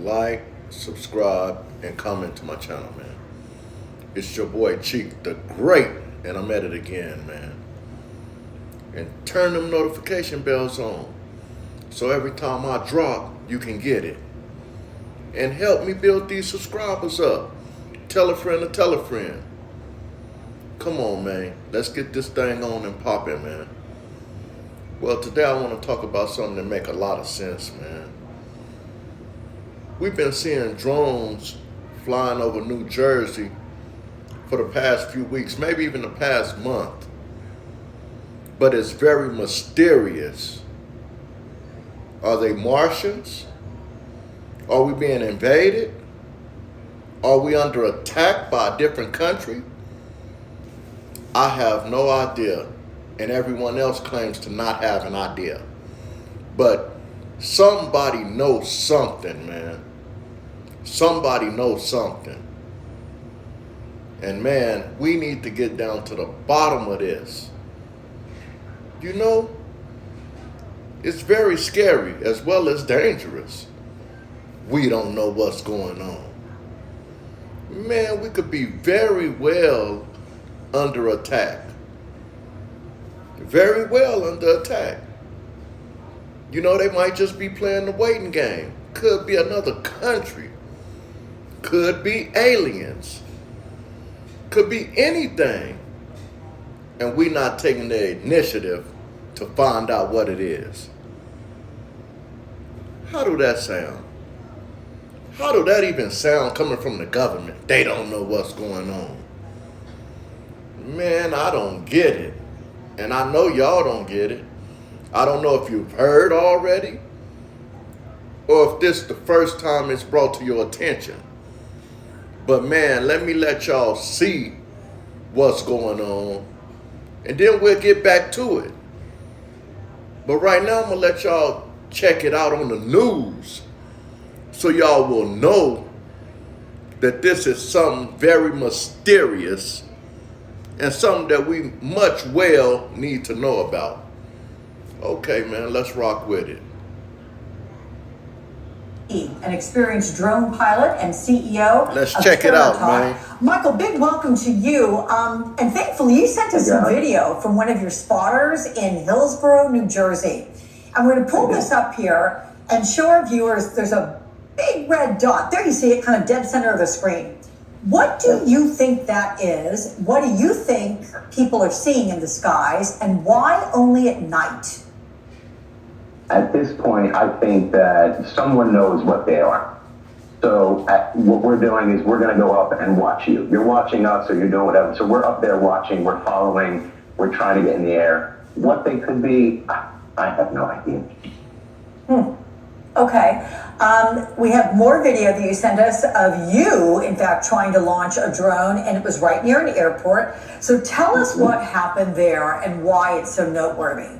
like, subscribe, and comment to my channel, man. It's your boy Cheek the Great, and I'm at it again, man. And turn them notification bells on, so every time I drop, you can get it. And help me build these subscribers up. Tell a friend to tell a friend. Come on, man. Let's get this thing on and popping, man. Well, today I want to talk about something that make a lot of sense, man. We've been seeing drones flying over New Jersey for the past few weeks, maybe even the past month. But it's very mysterious. Are they Martians? Are we being invaded? Are we under attack by a different country? I have no idea, and everyone else claims to not have an idea. But somebody knows something, man. Somebody knows something. And man, we need to get down to the bottom of this. You know, it's very scary as well as dangerous. We don't know what's going on. Man, we could be very well under attack. Very well under attack. You know, they might just be playing the waiting game. Could be another country. Could be aliens. Could be anything. And we not taking the initiative to find out what it is. How do that sound? How do that even sound coming from the government? They don't know what's going on. Man, I don't get it. And I know y'all don't get it. I don't know if you've heard already or if this is the first time it's brought to your attention. But man, let me let y'all see what's going on, and then we'll get back to it. But right now, I'm going to let y'all check it out on the news so y'all will know that this is something very mysterious and something that we much well need to know about. Okay, man, let's rock with it. An experienced drone pilot and CEO. Let's check it out, man. Michael, big welcome to you. And thankfully, you sent us some video from one of your spotters in Hillsborough, New Jersey. And we're going to pull this up here and show our viewers there's a big red dot. There you see it, kind of dead center of the screen. What do you think that is? What do you think people are seeing in the skies? And why only at night? At this point, I think that someone knows what they are. So what we're doing is we're going to go up and watch you. You're watching us or you're doing whatever. So we're up there watching, we're following, we're trying to get in the air. What they could be, I have no idea. Okay. We have more video that you sent us of you, in fact, trying to launch a drone, and it was right near an airport. So tell us what happened there and why it's so noteworthy.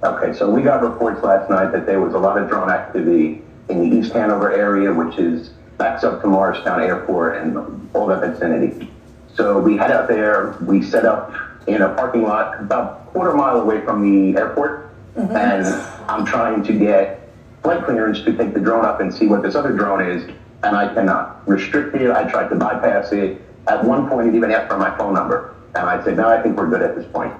Okay, so we got reports last night that there was a lot of drone activity in the East Hanover area, which is backs up to Morristown Airport and all that vicinity. So we head out there, we set up in a parking lot about a quarter mile away from the airport, and I'm trying to get flight clearance to take the drone up and see what this other drone is, and I cannot. Restricted, I tried to bypass it. At one point, it even asked for my phone number, and I said, no, I think we're good at this point.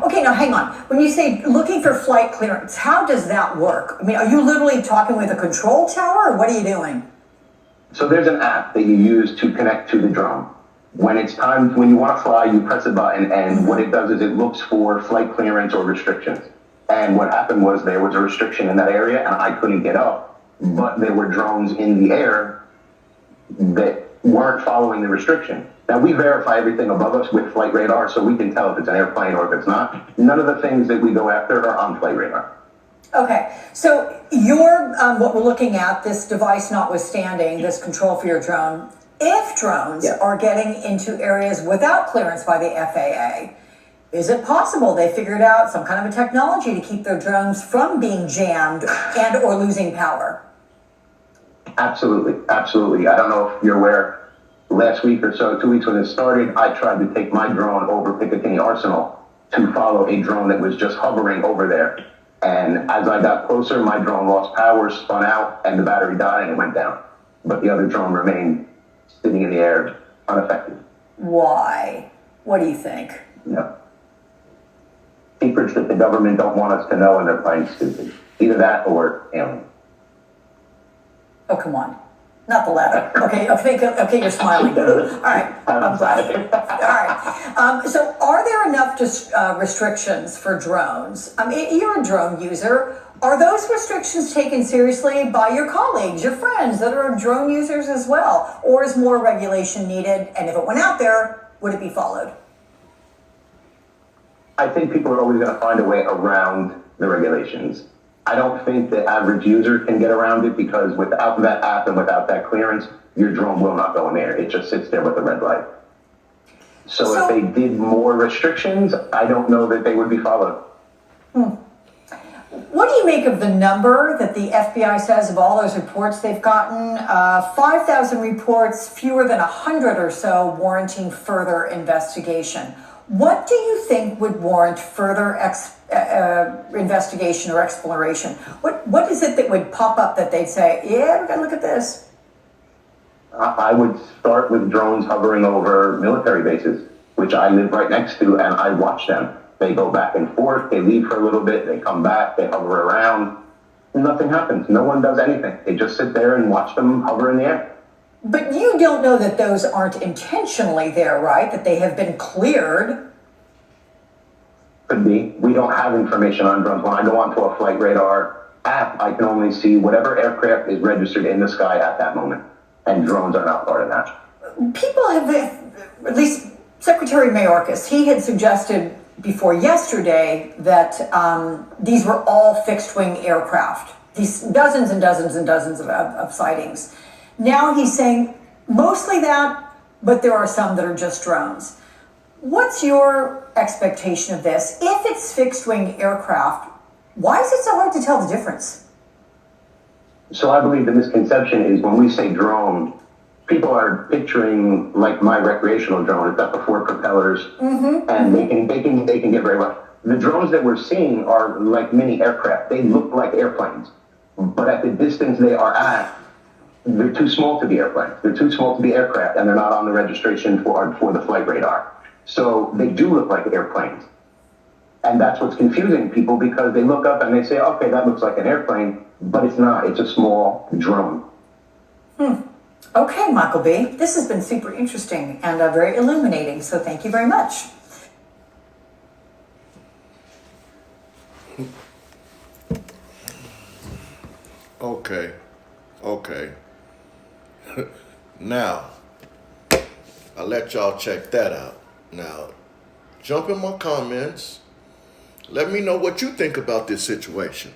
Okay, now hang on. When you say looking for flight clearance, how does that work? I mean, are you literally talking with a control tower, or what are you doing? So there's an app that you use to connect to the drone. When it's time, when you want to fly, you press a button, and what it does is it looks for flight clearance or restrictions. And what happened was there was a restriction in that area, and I couldn't get up, but there were drones in the air that weren't following the restriction. Now, we verify everything above us with flight radar, so we can tell if it's an airplane or if it's not. None of the things that we go after are on flight radar. Okay, so you're, what we're looking at, this device notwithstanding, this control for your drone, if drones are getting into areas without clearance by the FAA, is it possible they figured out some kind of a technology to keep their drones from being jammed and or losing power? Absolutely, absolutely. I don't know if you're aware, last week or so, 2 weeks when it started, I tried to take my drone over Picatinny Arsenal to follow a drone that was just hovering over there. And as I got closer, my drone lost power, spun out, and the battery died and it went down. But the other drone remained sitting in the air unaffected. Why? What do you think? No. Secrets that the government don't want us to know and they're playing stupid. Either that or alien. Oh, come on. Not the latter. Okay, you're smiling. All right, I'm glad. All right. So are there enough restrictions for drones? I mean, you're a drone user. Are those restrictions taken seriously by your colleagues, your friends that are drone users as well? Or is more regulation needed? And if it went out there, would it be followed? I think people are always going to find a way around the regulations. I don't think the average user can get around it because without that app and without that clearance, your drone will not go in there. It just sits there with a red light. So if they did more restrictions, I don't know that they would be followed. What do you make of the number that the FBI says of all those reports they've gotten? 5,000 reports, fewer than 100 or so warranting further investigation. What do you think would warrant further investigation or exploration? What is it that would pop up that they'd say, yeah, we gotta look at this? I would start with drones hovering over military bases, which I live right next to, and I watch them. They go back and forth, they leave for a little bit, they come back, they hover around. Nothing happens. No one does anything. They just sit there and watch them hover in the air. But you don't know that those aren't intentionally there, right? That they have been cleared. Could be. We don't have information on drones. When I go onto a flight radar app, I can only see whatever aircraft is registered in the sky at that moment. And drones are not part of that. People have, at least Secretary Mayorkas, he had suggested before yesterday that these were all fixed-wing aircraft. These dozens and dozens and dozens of sightings. Now he's saying mostly that, but there are some that are just drones. What's your expectation of this? If it's fixed-wing aircraft, why is it so hard to tell the difference? So I believe the misconception is when we say drone, people are picturing like my recreational drone. It's got the 4 propellers, and they can get very well. The drones that we're seeing are like mini aircraft. They look like airplanes, but at the distance they are at, they're too small to be airplanes. They're too small to be aircraft, and they're not on the registration for the flight radar. So they do look like airplanes. And that's what's confusing people because they look up and they say, okay, that looks like an airplane, but it's not. It's a small drone. Okay, Michael B. This has been super interesting and very illuminating, so thank you very much. Okay. Now, I'll let y'all check that out. Now, jump in my comments. Let me know what you think about this situation.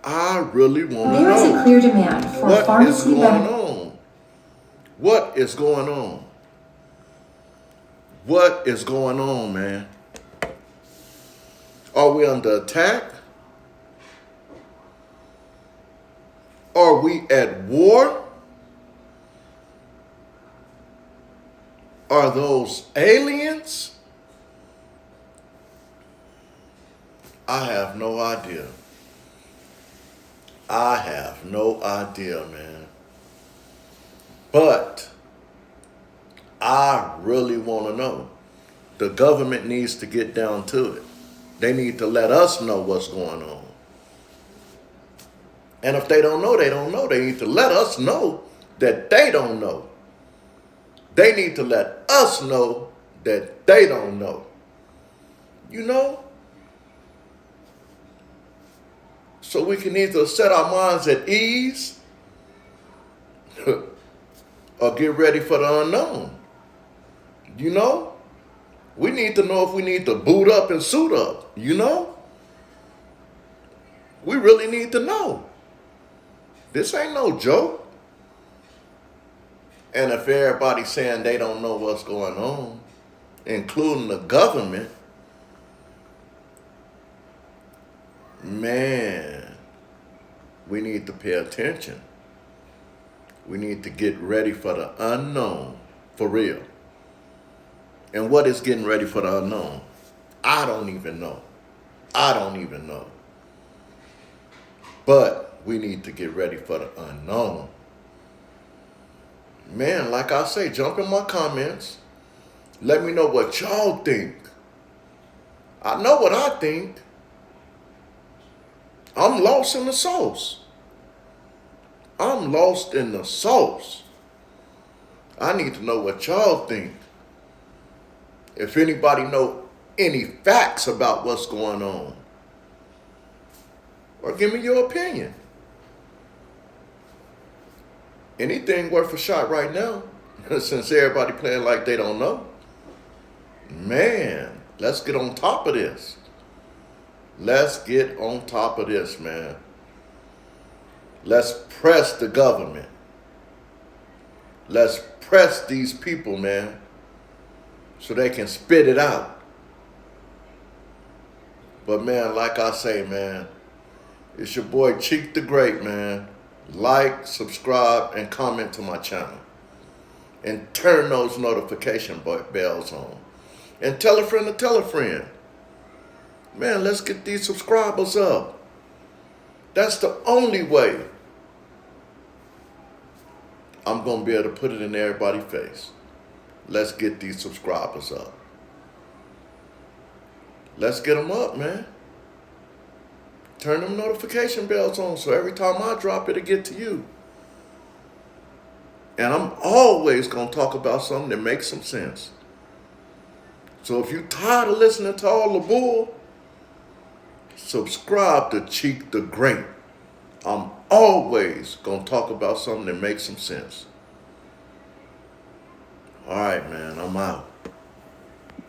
I really want to know. There is a clear demand for what pharmacy is going on. What is going on? What is going on, man? Are we under attack? Are we at war? Are those aliens? I have no idea. I have no idea, man. But I really want to know. The government needs to get down to it. They need to let us know what's going on. And if they don't know, they don't know. They need to let us know that they don't know. They need to let us know that they don't know. You know? So we can either set our minds at ease or get ready for the unknown. You know? We need to know if we need to boot up and suit up. You know? We really need to know. This ain't no joke. And if everybody's saying they don't know what's going on, including the government, man, we need to pay attention. We need to get ready for the unknown, for real. And what is getting ready for the unknown? I don't even know. But we need to get ready for the unknown. Man, like I say, jump in my comments. Let me know what y'all think. I know what I think. I'm lost in the sauce. I'm lost in the sauce. I need to know what y'all think. If anybody know any facts about what's going on, or give me your opinion. Anything worth a shot right now, since everybody playing like they don't know. Man, let's get on top of this. Let's get on top of this, man. Let's press the government. Let's press these people, man, so they can spit it out. But man, like I say, man, it's your boy Cheek the Great, man. Like, subscribe, and comment to my channel. And turn those notification bells on. And tell a friend to tell a friend. Man, let's get these subscribers up. That's the only way I'm going to be able to put it in everybody's face. Let's get these subscribers up. Let's get them up, man. Turn them notification bells on so every time I drop it, it'll get to you. And I'm always going to talk about something that makes some sense. So if you're tired of listening to all the bull, subscribe to Cheek the Great. I'm always going to talk about something that makes some sense. All right, man, I'm out.